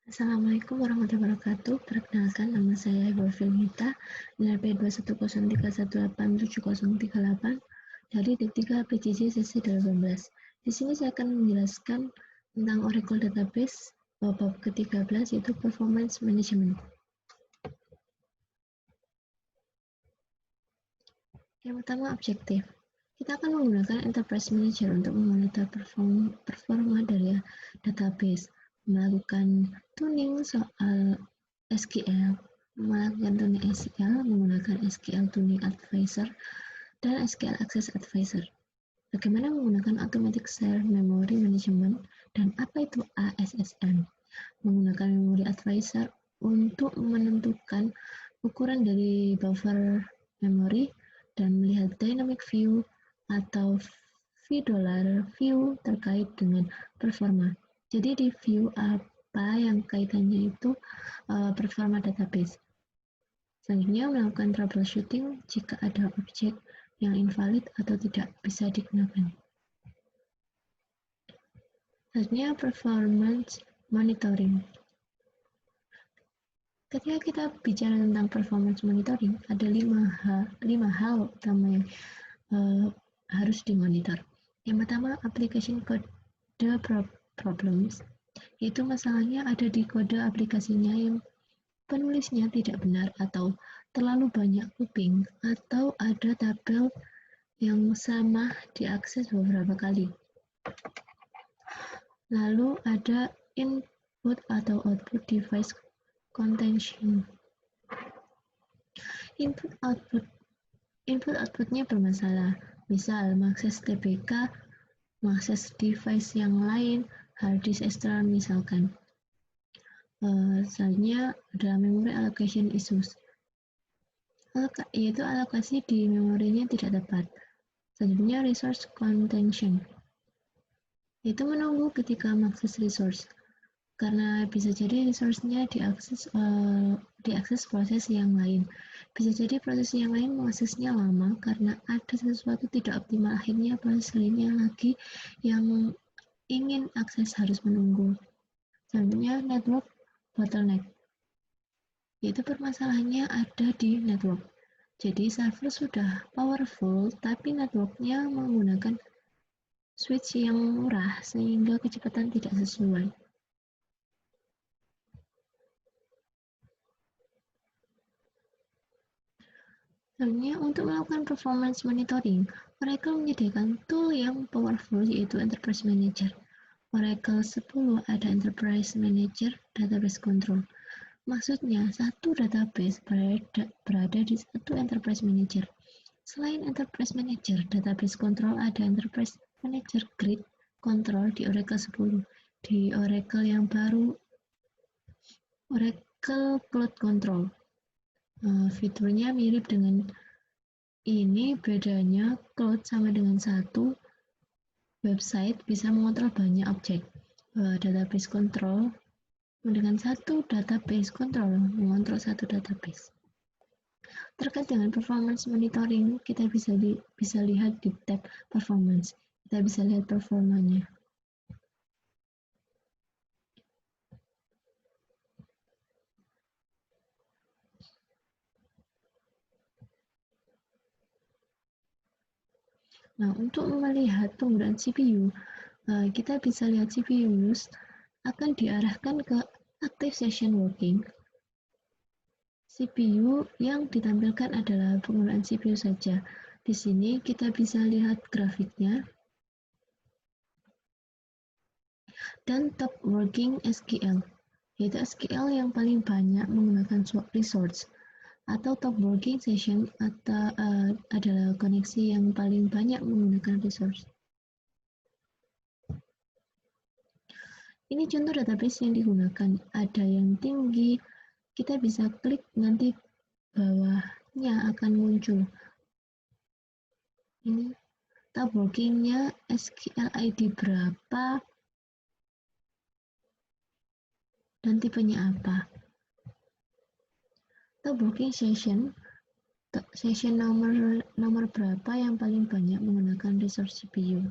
Assalamualaikum warahmatullahi wabarakatuh. Perkenalkan, nama saya Ibu Filmita, nilai P210318738 dari D3 PJJ sesi 18. Di sini saya akan menjelaskan tentang Oracle Database bab ke-13, yaitu Performance Management. Yang pertama, objektif. Kita akan menggunakan Enterprise Manager untuk memonitor performa dari database, melakukan tuning soal SQL, melakukan tuning SQL menggunakan SQL Tuning Advisor dan SQL Access Advisor. Bagaimana menggunakan Automatic Share Memory Management dan apa itu ASSM? Menggunakan Memory Advisor untuk menentukan ukuran dari buffer memory dan melihat dynamic view atau view terkait dengan performa. Jadi di view apa yang kaitannya itu performa database. Selanjutnya melakukan troubleshooting jika ada objek yang invalid atau tidak bisa digunakan. Selanjutnya performance monitoring. Ketika kita bicara tentang performance monitoring, ada lima hal utama yang harus dimonitor. Yang pertama, application code problems, yaitu masalahnya ada di kode aplikasinya yang penulisnya tidak benar atau terlalu banyak looping atau ada tabel yang sama diakses beberapa kali. Lalu ada input atau output device contention. Input-outputnya bermasalah, misal mengakses TBK, mengakses device yang lain, hard disk external misalkan. Selanjutnya ada memory allocation issues, yaitu alokasi di memorinya tidak tepat. Selanjutnya resource contention, yaitu menunggu ketika mengakses resource, karena bisa jadi resource-nya diakses proses yang lain. Bisa jadi proses yang lain mengaksesnya lama karena ada sesuatu tidak optimal, akhirnya proses lainnya lagi yang ingin akses harus menunggu. Selanjutnya network bottleneck, yaitu permasalahannya ada di network. Jadi server sudah powerful tapi networknya menggunakan switch yang murah sehingga kecepatan tidak sesuai. Selanjutnya, untuk melakukan performance monitoring, Oracle menyediakan tool yang powerful yaitu Enterprise Manager. Oracle 10 ada Enterprise Manager Database Control. Maksudnya, satu database berada di satu Enterprise Manager. Selain Enterprise Manager Database Control, ada Enterprise Manager Grid Control di Oracle 10. Di Oracle yang baru, Oracle Cloud Control. Fiturnya mirip dengan ini, bedanya cloud sama dengan satu website bisa mengontrol banyak objek. Database control dengan satu database control mengontrol satu database. Terkait dengan performance monitoring, kita bisa lihat di tab performance. Kita bisa lihat performanya. Nah, untuk melihat penggunaan CPU, kita bisa lihat CPU use akan diarahkan ke active session working. CPU yang ditampilkan adalah penggunaan CPU saja. Di sini kita bisa lihat grafiknya. Dan top working SQL, yaitu SQL yang paling banyak menggunakan resource. Atau top working session adalah koneksi yang paling banyak menggunakan resource. Ini contoh database yang digunakan. Ada yang tinggi, kita bisa klik nanti bawahnya akan muncul. Ini top workingnya SQL ID berapa dan tipenya apa. Top working session nomor berapa yang paling banyak menggunakan resource CPU.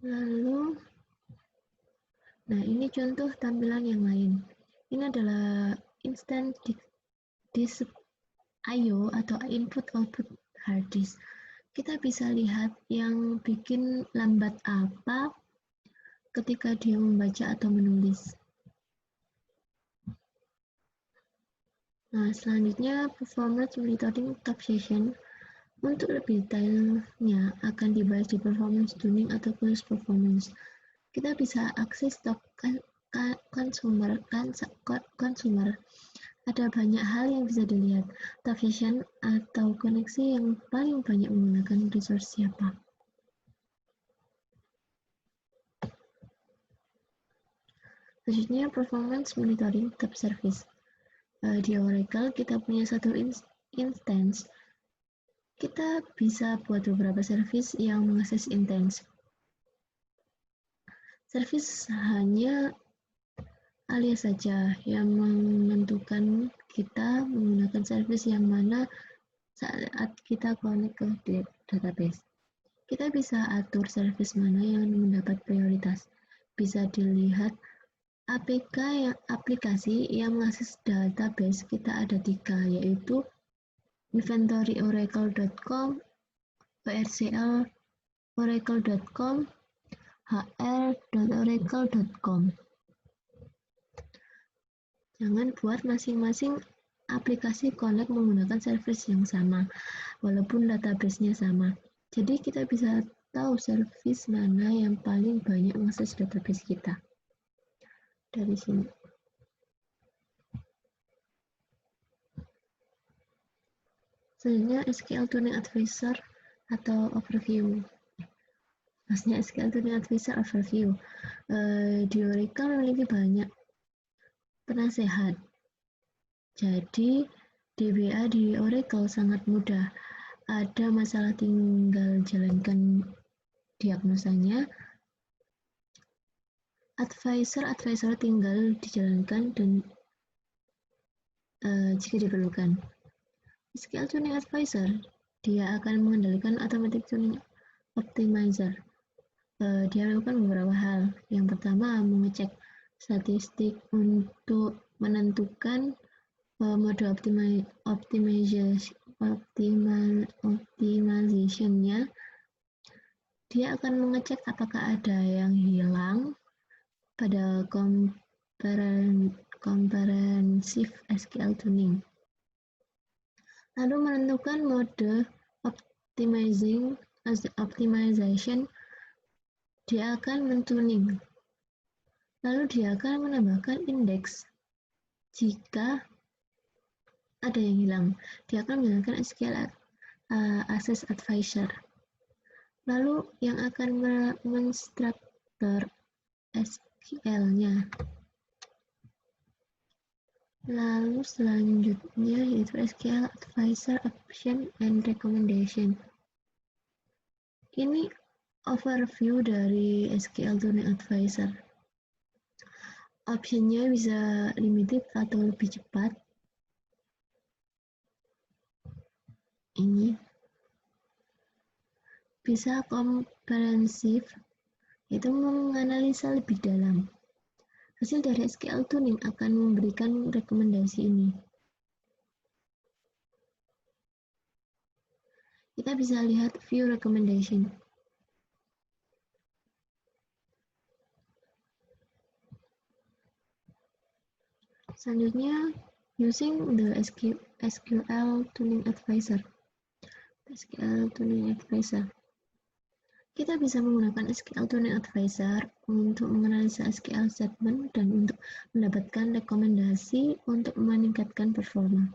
Lalu, nah ini contoh tampilan yang lain. Ini adalah instant disk I/O atau input output hard disk. Kita bisa lihat yang bikin lambat apa ketika dia membaca atau menulis. Nah, selanjutnya performance monitoring top session. Untuk lebih detailnya akan dibahas di performance tuning atau khusus performance. Kita bisa akses top consumer. Ada banyak hal yang bisa dilihat. Top session atau koneksi yang paling banyak menggunakan resource siapa. Selanjutnya performance monitoring top service. Di Oracle kita punya satu instance. Kita bisa buat beberapa service yang mengakses instance. Service hanya alias saja yang menentukan kita menggunakan service yang mana saat kita connect ke database. Kita bisa atur service mana yang mendapat prioritas. Bisa dilihat aplikasi yang mengakses database kita ada 3, yaitu inventory oracle.com, ORCL oracle.com, hr.oracle.com. Jangan buat masing-masing aplikasi connect menggunakan service yang sama, walaupun database-nya sama. Jadi kita bisa tahu service mana yang paling banyak mengakses database kita. Dari sini. Selanjutnya SQL Tuning Advisor atau overview. Maksudnya SQL Tuning Advisor overview. Di Oracle memiliki banyak penasehat. Jadi DBA di Oracle sangat mudah. Ada masalah tinggal jalankan diagnosanya. Advisor tinggal dijalankan dan jika diperlukan. SQL Tuning Advisor, dia akan mengendalikan automatic tuning optimizer. Dia melakukan beberapa hal. Yang pertama, mengecek statistik untuk menentukan mode optimization-nya. Dia akan mengecek apakah ada yang hilang pada comprehensive SQL tuning. Lalu menentukan mode optimization, dia akan mentuning. Lalu dia akan menambahkan indeks jika ada yang hilang. Dia akan menggunakan SQL Access Advisor. Lalu yang akan menstruktur SQL-nya. Lalu selanjutnya yaitu SQL Advisor Option and Recommendation. Ini overview dari SQL Tuning Advisor. Optionnya bisa limited atau lebih cepat. Ini bisa komprehensif, yaitu menganalisa lebih dalam. Hasil dari SQL Tuning akan memberikan rekomendasi ini. Kita bisa lihat view recommendation. Selanjutnya, using the SQL Tuning Advisor. SQL Tuning Advisor. Kita bisa menggunakan SQL Tuning Advisor untuk menganalisa SQL statement dan untuk mendapatkan rekomendasi untuk meningkatkan performa.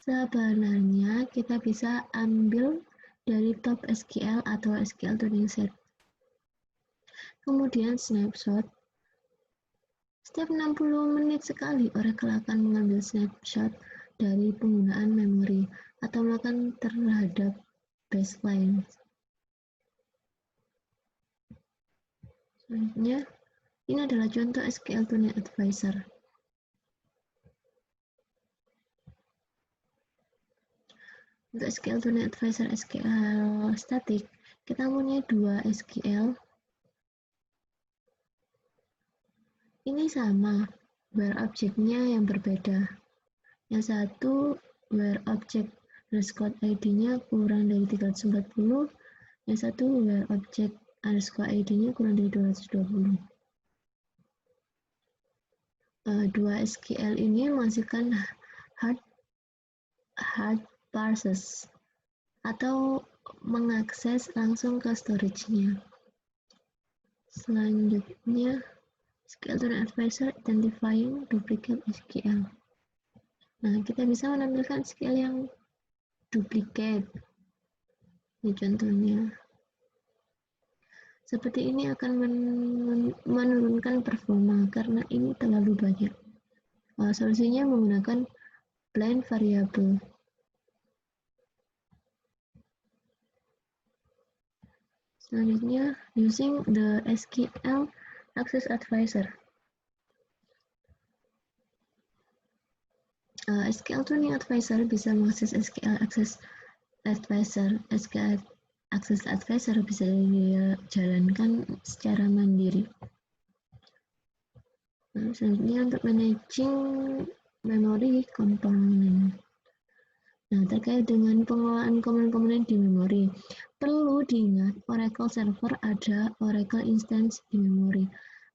Sebenarnya kita bisa ambil dari top SQL atau SQL Tuning Set. Kemudian snapshot. Setiap 60 menit sekali Oracle akan mengambil snapshot dari penggunaan memori atau melakukan terhadap baseline. Selanjutnya, ini adalah contoh SQL Tuning Advisor. Untuk SQL Tuning Advisor SQL static, kita punya 2 SQL Ini sama, where objeknya yang berbeda. Yang satu, where object underscore ID-nya kurang dari 340, yang satu, where object underscore ID-nya kurang dari 220. Dua SQL ini menghasilkan hard parsers atau mengakses langsung ke storage-nya. Selanjutnya, SQL Tuning Advisor Identifying Duplicate SQL. Nah, kita bisa menampilkan SQL yang duplicate. Ini contohnya. Seperti ini akan menurunkan performa karena ini terlalu banyak. Solusinya menggunakan blind variable. Selanjutnya, using the SQL Access Advisor. SQL Tuning Advisor bisa mengakses SQL Access Advisor. SQL Access Advisor bisa dijalankan secara mandiri. Selanjutnya untuk managing memory komponen. Nah, terkait dengan pengelolaan komponen-komponen di memori, perlu diingat Oracle Server ada Oracle Instance di memori,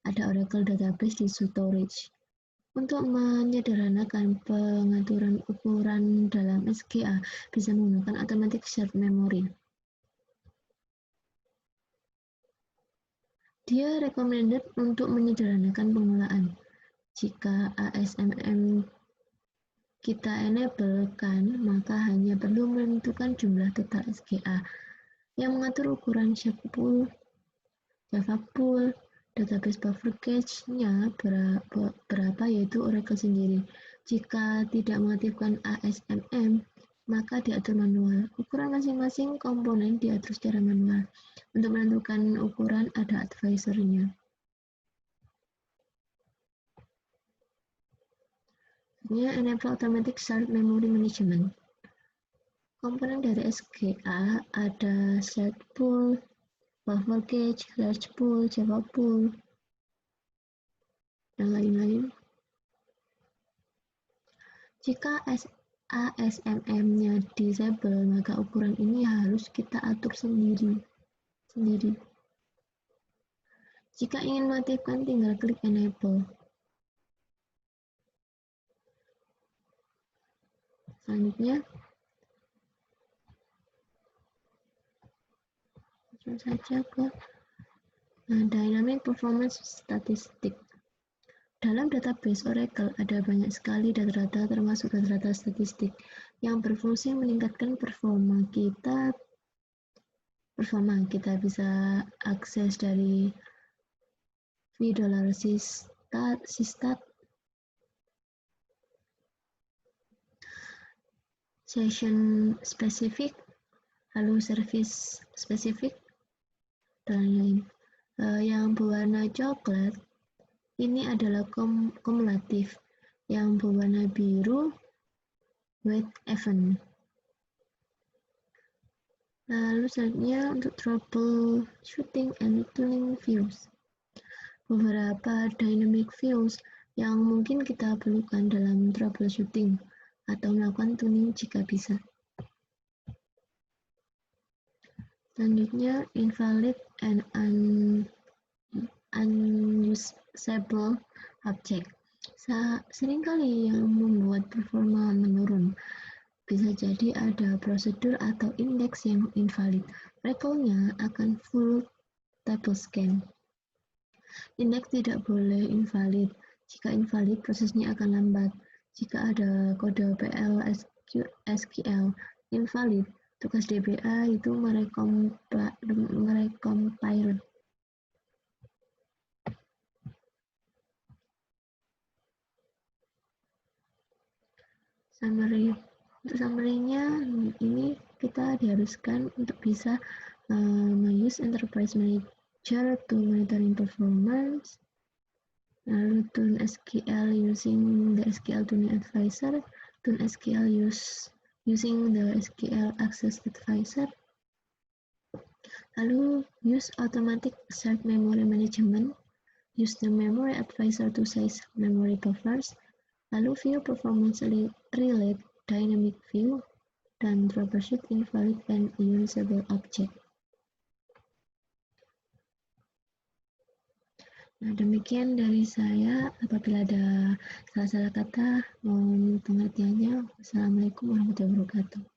ada Oracle Database di storage. Untuk menyederhanakan pengaturan ukuran dalam SQA bisa menggunakan Automatic Shared Memory. Dia recommended untuk menyederhanakan pengelolaan. Jika ASMM kita enable-kan, maka hanya perlu menentukan jumlah total SQA yang mengatur ukuran shape pool, Java pool, database buffer cache-nya berapa yaitu Oracle sendiri. Jika tidak mengaktifkan ASMM, maka diatur manual. Ukuran masing-masing komponen diatur secara manual. Untuk menentukan ukuran ada advisor-nya. Enable Automatic Shared Memory Management. Komponen dari SQA ada set pool, buffer cache, large pool, Java pool, dan lain-lain. Jika ASMM-nya disable, maka ukuran ini harus kita atur sendiri. Jika ingin mengaktifkan, tinggal klik enable. Selanjutnya, langsung saja ke Dynamic Performance Statistic. Dalam database Oracle ada banyak sekali data-data termasuk data-data statistik yang berfungsi meningkatkan performa kita. Kita bisa akses dari $Systat, session spesifik, lalu service spesifik, dan lain-lain. Yang berwarna coklat ini adalah kumulatif, yang berwarna biru weight event. Lalu selanjutnya untuk troubleshooting and tuning views. Beberapa dynamic views yang mungkin kita perlukan dalam troubleshooting atau melakukan tuning jika bisa. Selanjutnya, invalid and unusable object. Seringkali yang membuat performa menurun. Bisa jadi ada prosedur atau indeks yang invalid. Record-nya akan full table scan. Indeks tidak boleh invalid. Jika invalid, prosesnya akan lambat. Jika ada kode PL SQL invalid, tugas DBA itu merecompile. Summary. Untuk summary-nya, ini kita diharuskan untuk bisa use Enterprise Manager to monitoring performance, lalu tune SQL using the SQL Tuning Advisor, tune SQL using the SQL Access Advisor, lalu use Automatic Shared Memory Management, use the memory advisor to size memory buffers, lalu view performance relate dynamic view, dan troubleshoot invalid and unusable object. Nah, demikian dari saya. Apabila ada salah-salah kata, mohon pengertiannya. Wassalamualaikum warahmatullahi wabarakatuh.